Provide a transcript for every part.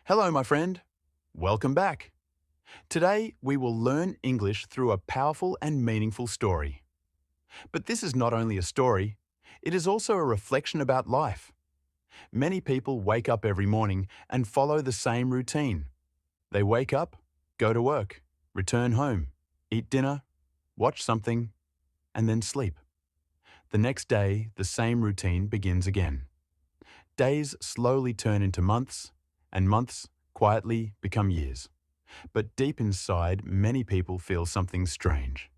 Hello, my friend. Welcome back. Today, we will learn English through a powerful and meaningful story. But this is not only a story, it is also a reflection about life. Many people wake up every morning and follow the same routine. They wake up, go to work, return home, eat dinner, watch something, and then sleep. The next day, the same routine begins again. Days slowly turn into months, and months quietly become years. But deep inside, many people feel something strange.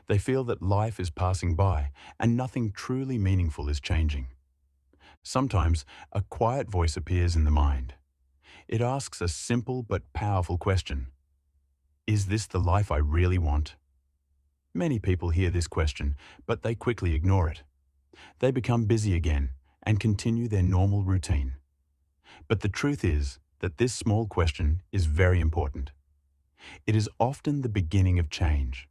They feel that life is passing by and nothing truly meaningful is changing. Sometimes a quiet voice appears in the mind. It asks a simple but powerful question. Is this the life I really want? Many people hear this question, but they quickly ignore it. They become busy again and continue their normal routine. But the truth is that this small question is very important. It is often the beginning of change.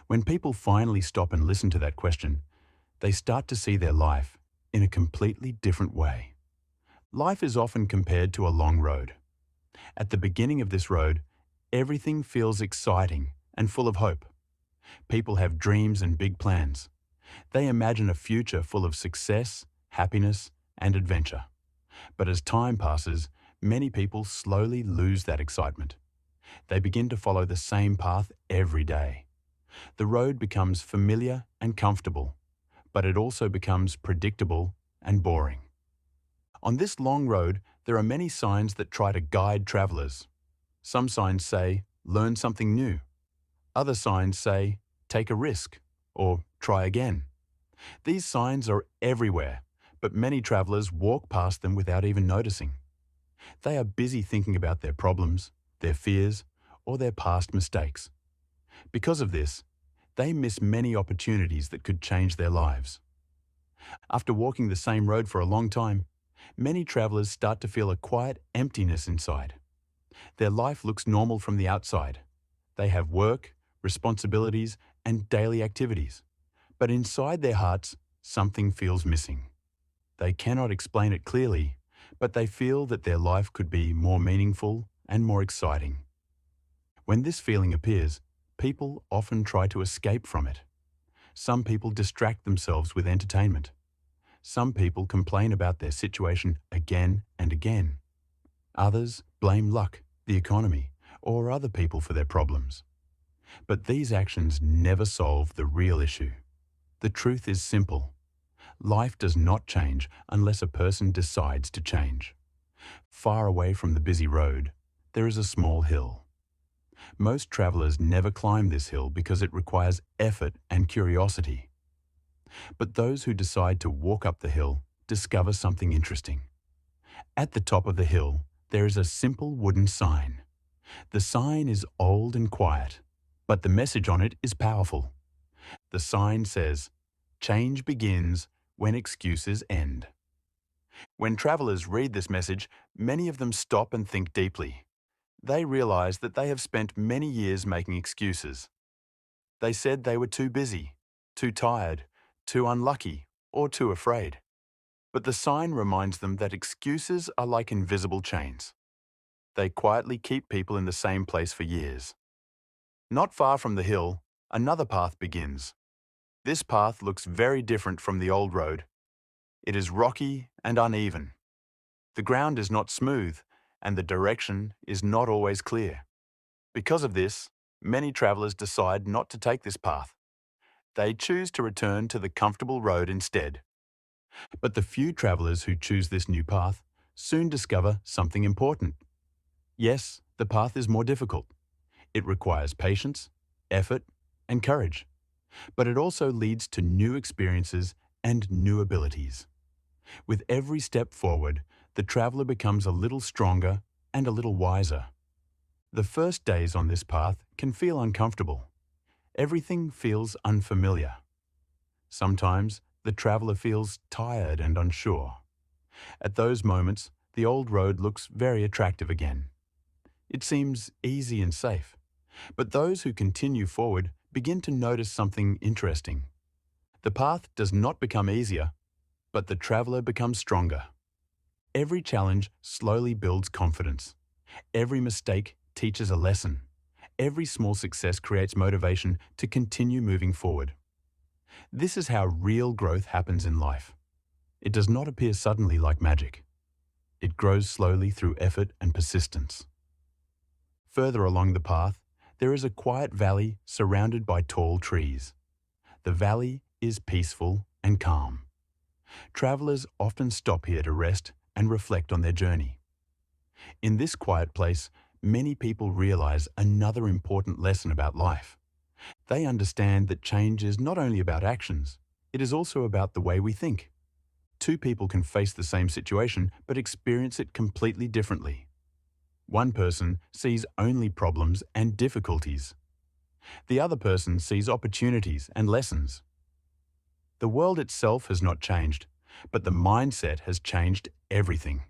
When people finally stop and listen to that question, they start to see their life in a completely different way. Life is often compared to a long road. At the beginning of this road, everything feels exciting and full of hope. People have dreams and big plans. They imagine a future full of success, happiness, and adventure. But as time passes, many people slowly lose that excitement. They begin to follow the same path every day. The road becomes familiar and comfortable, but it also becomes predictable and boring. On this long road, there are many signs that try to guide travelers. Some signs say, learn something new. Other signs say, take a risk or try again. These signs are everywhere, but many travelers walk past them without even noticing. They are busy thinking about their problems, their fears, or their past mistakes. Because of this, they miss many opportunities that could change their lives. After walking the same road for a long time, many travelers start to feel a quiet emptiness inside. Their life looks normal from the outside. They have work, responsibilities, and daily activities. But inside their hearts, something feels missing. They cannot explain it clearly, but they feel that their life could be more meaningful and more exciting. When this feeling appears, people often try to escape from it. Some people distract themselves with entertainment. Some people complain about their situation again and again. Others blame luck, the economy, or other people for their problems. But these actions never solve the real issue. The truth is simple. Life does not change unless a person decides to change. Far away from the busy road, there is a small hill. Most travelers never climb this hill because it requires effort and curiosity. But those who decide to walk up the hill discover something interesting. At the top of the hill, there is a simple wooden sign. The sign is old and quiet, but the message on it is powerful. The sign says, "Change begins when excuses end." When travelers read this message, many of them stop and think deeply. They realize that they have spent many years making excuses. They said they were too busy, too tired, too unlucky, or too afraid. But the sign reminds them that excuses are like invisible chains. They quietly keep people in the same place for years. Not far from the hill, another path begins. This path looks very different from the old road. It is rocky and uneven. The ground is not smooth, and the direction is not always clear. Because of this, many travelers decide not to take this path. They choose to return to the comfortable road instead. But the few travelers who choose this new path soon discover something important. Yes, the path is more difficult. It requires patience, effort, and courage. But it also leads to new experiences and new abilities. With every step forward, the traveler becomes a little stronger and a little wiser. The first days on this path can feel uncomfortable. Everything feels unfamiliar. Sometimes the traveler feels tired and unsure. At those moments, the old road looks very attractive again. It seems easy and safe. But those who continue forward begin to notice something interesting. The path does not become easier, but the traveler becomes stronger. Every challenge slowly builds confidence. Every mistake teaches a lesson. Every small success creates motivation to continue moving forward. This is how real growth happens in life. It does not appear suddenly like magic. It grows slowly through effort and persistence. Further along the path, there is a quiet valley surrounded by tall trees. The valley is peaceful and calm. Travelers often stop here to rest and reflect on their journey. In this quiet place, many people realize another important lesson about life. They understand that change is not only about actions, it is also about the way we think. Two people can face the same situation but experience it completely differently. One person sees only problems and difficulties. The other person sees opportunities and lessons. The world itself has not changed, but the mindset has changed everything.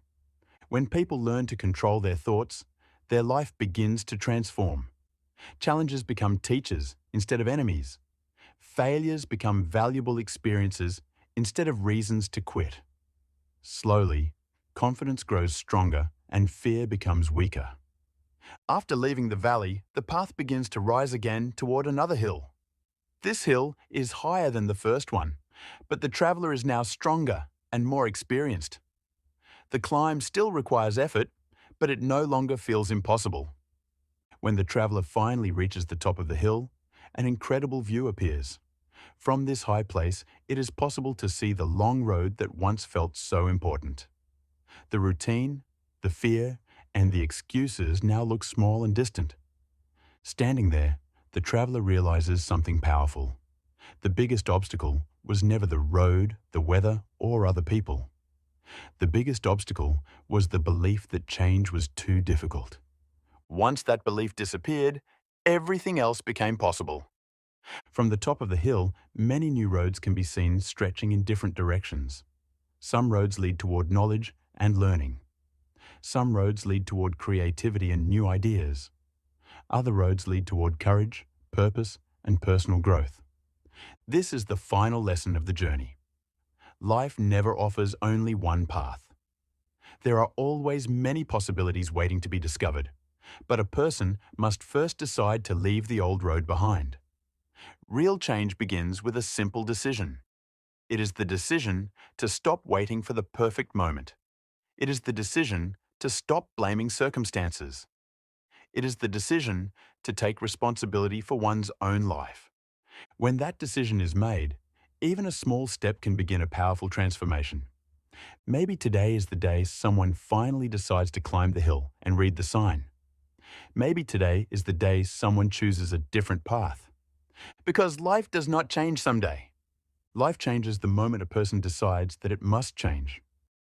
When people learn to control their thoughts, their life begins to transform. Challenges become teachers instead of enemies. Failures become valuable experiences instead of reasons to quit. Slowly, confidence grows stronger and fear becomes weaker. After leaving the valley, the path begins to rise again toward another hill. This hill is higher than the first one, but the traveler is now stronger and more experienced. The climb still requires effort, but it no longer feels impossible. When the traveler finally reaches the top of the hill, an incredible view appears. From this high place, it is possible to see the long road that once felt so important. The routine, the fear, and the excuses now look small and distant. Standing there, the traveler realizes something powerful. The biggest obstacle was never the road, the weather, or other people. The biggest obstacle was the belief that change was too difficult. Once that belief disappeared, everything else became possible. From the top of the hill, many new roads can be seen stretching in different directions. Some roads lead toward knowledge and learning. Some roads lead toward creativity and new ideas. Other roads lead toward courage, purpose, and personal growth. This is the final lesson of the journey. Life never offers only one path. There are always many possibilities waiting to be discovered, but a person must first decide to leave the old road behind. Real change begins with a simple decision. It is the decision to stop waiting for the perfect moment. It is the decision to stop blaming circumstances. It is the decision to take responsibility for one's own life. When that decision is made, even a small step can begin a powerful transformation. Maybe today is the day someone finally decides to climb the hill and read the sign. Maybe today is the day someone chooses a different path. Because life does not change someday. Life changes the moment a person decides that it must change.